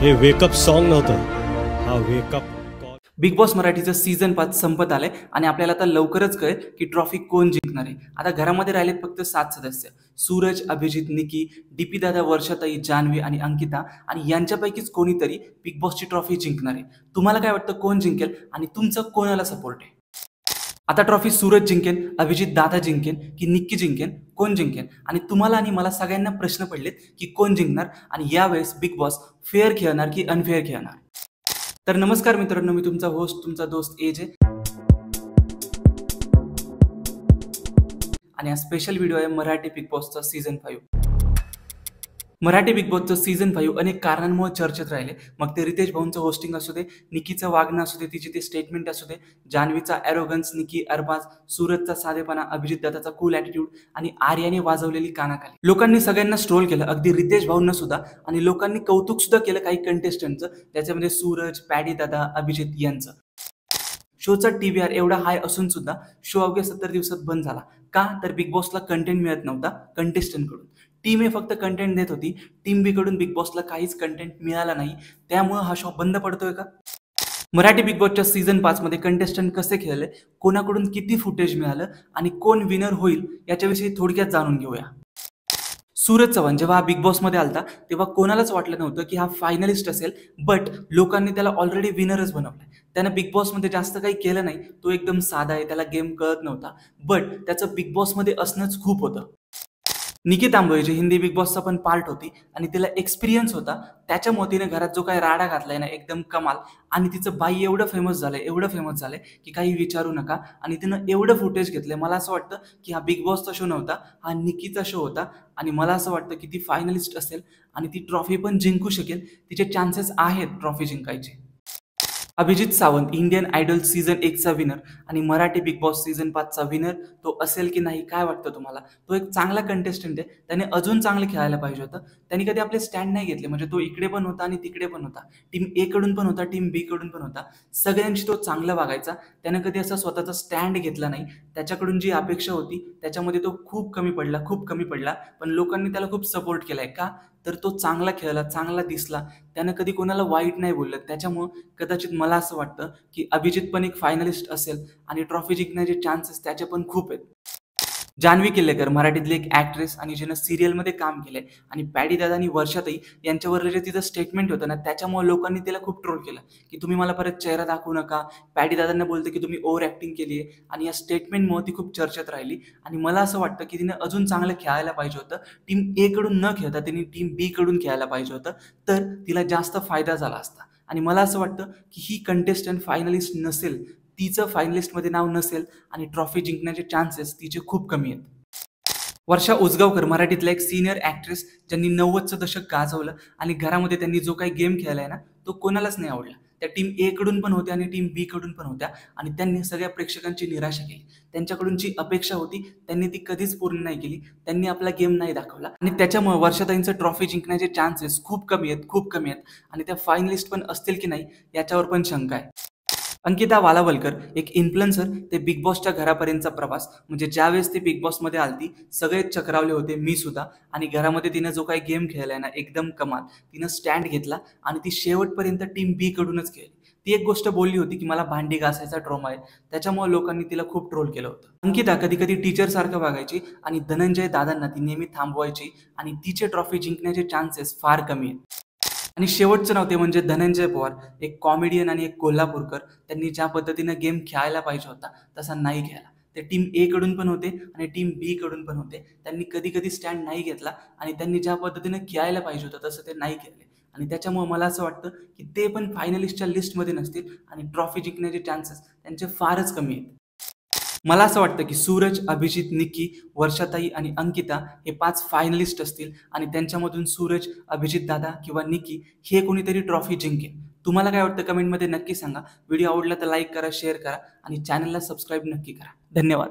हे wake up song नव्हतं, हा वेकअप कॉल. बिग बॉस मराठीचं सीझन 5 संपत आलंय आणि आपल्याला आता लवकरच कळेल की ट्रॉफी कोण जिंकणार आहे. आता घरामध्ये राहिलेत फक्त 7 सदस्य. सूरज, अभिजित, निकी, डीपी दादा, वर्षाताई, जान्हवी आणि अंकिता आणि यांच्यापैकीच कोणीतरी बिग बॉसची ट्रॉफी जिंकणार आहे. तुम्हाला काय वाटतं कोण जिंकेल आणि तुमचं कोणाला सपोर्ट आहे? आता ट्रॉफी सूरज जिंकेन, अभिजित दादा जिंकेन की निक्की जिंकेन, कोण जिंकेन? आणि तुम्हाला आणि मला सगळ्यांना प्रश्न पडलेत की कोण जिंकणार आणि यावेळेस बिग बॉस फेअर खेळणार की अनफेअर खेळणार? तर नमस्कार मित्रांनो, मी तुमचा होस्ट, तुमचा दोस्त एज आहे आणि हा स्पेशल व्हिडिओ आहे मराठी बिग बॉसचा सीझन 5. मराठी बिग बॉसचं सीझन 5 अनेक कारणांमुळे चर्चेत राहिले. मग ते रितेश भाऊंचं होस्टिंग असू दे, निकीचं वागणं असू दे, तिची ते स्टेटमेंट असू दे, जान्हवीचा ॲरोगन्स, निकी अरबाज, सूरजचा साधेपणा, अभिजित दादाचा कूल ॲटिट्यूड आणि आर्याने वाजवलेली कानाखाली. लोकांनी सगळ्यांना स्ट्रोल केलं, अगदी रितेश भाऊंना सुद्धा. आणि लोकांनी कौतुक सुद्धा केलं काही कंटेस्टंटचं, त्याच्यामध्ये सूरज, पॅडी दादा, अभिजित यांचं. शोचा TVR एवढा हाय असून सुद्धा शो अवघ्या 70 दिवसात बंद झाला. का? तर बिग बॉसला कंटेंट मिळत नव्हता कंटेस्टंटकडून. टीम ए फक्त कंटेंट देत होती. टीम बी कडून बिग बॉसला काहीच कंटेंट मिळाला नाही. त्यामुळे हा शो बंद पडतोय का? मराठी बिग बॉसच्या सीझन 5 मध्ये कंटेस्टंट कसे खेळले, कोणाकडून किती फुटेज मिळालं आणि कोण विनर होईल याच्याविषयी थोडक्यात जाणून घेऊया. सूरज चव्हाण जेव्हा हा बिग बॉसमध्ये आलता तेव्हा कोणालाच वाटलं नव्हतं की हा फायनलिस्ट असेल, बट लोकांनी त्याला ऑलरेडी विनरच बनवलाय. त्यानं बिग बॉसमध्ये जास्त काही केलं नाही. तो एकदम साधा आहे, त्याला गेम कळत नव्हता, बट त्याचं बिग बॉसमध्ये असणंच खूप होतं. निकी तांबोळे जी हिंदी बिग बॉसचा पण पार्ट होती आणि तिला एक्सपिरियन्स होता, त्याच्यामुळे तिने घरात जो काही राडा घातलाय ना एकदम कमाल. आणि तिचं बाई एवढं फेमस झालंय की काही विचारू नका. आणि तिनं एवढं फुटेज घेतलंय, मला असं वाटतं की हा बिग बॉसचा शो नव्हता, हा निकीचा शो होता. आणि मला असं वाटतं की ती फायनलिस्ट असेल आणि ती ट्रॉफी पण जिंकू शकेल. तिचे चान्सेस आहेत ट्रॉफी जिंकायचे. Abhijit Sawant Indian Idol season 1चा विनर आणि मराठी बिग बॉस सीझन 5चा विनर तो असेल की नाही, काय वाटतं तुम्हाला? तो एक चांगला कंटेस्टंट आहे, त्याने अजून चांगलं खेळायला पाहिजे होतं. त्यांनी कधी आपले स्टँड नाही घेतले, म्हणजे तो इकडे पण होता आणि तिकडे पण होता, टीम ए कडून पण होता, टीम बी कडून पण होता. सगळ्यांशी तो चांगला वागायचा. त्यानं कधी असा स्वतःचा स्टँड घेतला नाही. त्याच्याकडून जी अपेक्षा होती त्याच्यामध्ये तो खूप कमी पडला. पण लोकांनी त्याला खूप सपोर्ट केलाय. का? तर तो चांगला खेळला, चांगला दिसला. त्यानं कधी कोणाला वाईट नाही बोललं. त्याच्यामुळं कदाचित मला असं वाटतं की अभिजित पण एक फायनलिस्ट असेल आणि ट्रॉफी जिंकण्याचे चान्सेस त्याचे पण खूप आहेत. जान्हवी किल्लेकर मराठीतली एक ॲक्ट्रेस आणि जिनं सिरियलमध्ये काम केलंय. आणि पॅडी दादा आणि वर्षाताई यांच्यावर जे तिचं स्टेटमेंट होतं ना, त्याच्यामुळे लोकांनी तिला खूप ट्रोल केलं की तुम्ही मला परत चेहरा दाखवू नका. पॅडी दादांना बोलते की तुम्ही ओव्हर ॲक्टिंग केली आहे. आणि या स्टेटमेंटमुळे ती खूप चर्चेत राहिली. आणि मला असं वाटतं की तिने अजून चांगलं खेळायला पाहिजे होतं. टीम ए कडून न खेळता तिने टीम बी कडून खेळायला पाहिजे होतं, तर तिला जास्त फायदा झाला असता. आणि मला असं वाटतं की ही कंटेस्टंट फायनलिस्ट नसेल, तिचं फायनलिस्टमध्ये नाव नसेल आणि ट्रॉफी जिंकण्याचे चान्सेस तिचे खूप कमी आहेत. वर्षा उसगावकर मराठीतल्या एक सीनियर ॲक्ट्रेस, ज्यांनी 90चं दशक गाजवलं आणि घरामध्ये त्यांनी जो काही गेम खेळलाय ना, तो कोणालाच नाही आवडला. त्या टीम ए कडून पण होत्या आणि टीम बी कडून पण होत्या. आणि त्यांनी सगळ्या प्रेक्षकांची निराशा केली. त्यांच्याकडून जी अपेक्षा होती त्यांनी ती कधीच पूर्ण नाही केली. त्यांनी आपला गेम नाही दाखवला आणि त्याच्यामुळे वर्षाताईंचं ट्रॉफी जिंकण्याचे चान्सेस खूप कमी आहेत. आणि त्या फायनलिस्ट पण असतील की नाही याच्यावर पण शंका आहे. अंकिता वालावलकर एक इन्फ्लुएन्सर ते बिग बॉसच्या घरापर्यंतचा प्रवास, म्हणजे ज्यावेळेस ती बिग बॉसमध्ये आलती सगळेच चक्रावले होते, मी सुद्धा. आणि घरामध्ये तिनं जो काही गेम खेळलाय ना एकदम कमाल. तिनं स्टँड घेतला आणि ती शेवटपर्यंत टीम बी कडूनच खेळली. ती एक गोष्ट बोलली होती की मला भांडी घासायचा ट्रॉमा आहे, त्याच्यामुळे लोकांनी तिला खूप ट्रोल केलं होतं. अंकिता कधी कधी टीचर सारखं वागायची आणि धनंजय दादांना ती नेहमी थांबवायची आणि तिचे ट्रॉफी जिंकण्याचे चान्सेस फार कमी आहेत. आणि शेवटचं नाव ते म्हणजे धनंजय पवार, एक कॉमेडियन आणि एक कोल्हापूरकर. त्यांनी ज्या पद्धतीनं गेम खेळायला पाहिजे होता तसा नाही खेळला. ते टीम ए कडून पण होते आणि टीम बी कडून पण होते. त्यांनी कधी कधी स्टँड नाही घेतला आणि त्यांनी ज्या पद्धतीनं खेळायला पाहिजे होतं तसं ते नाही खेळले. आणि त्याच्यामुळे मला असं वाटतं की ते पण फायनलिस्टच्या लिस्टमध्ये नसतील आणि ट्रॉफी जिंकण्याचे चान्सेस त्यांचे फारच कमी आहेत. मला असं वाटतं की सूरज, अभिजित, निकी, वर्षाताई आणि अंकिता हे 5 फायनलिस्ट असतील आणि त्यांच्यामधून सूरज, अभिजित दादा किंवा निकी हे कोणीतरी ट्रॉफी जिंकेल. तुम्हाला काय वाटतं कमेंटमध्ये नक्की सांगा. व्हिडिओ आवडला तर लाईक करा, शेअर करा आणि चॅनलला सबस्क्राईब नक्की करा. धन्यवाद.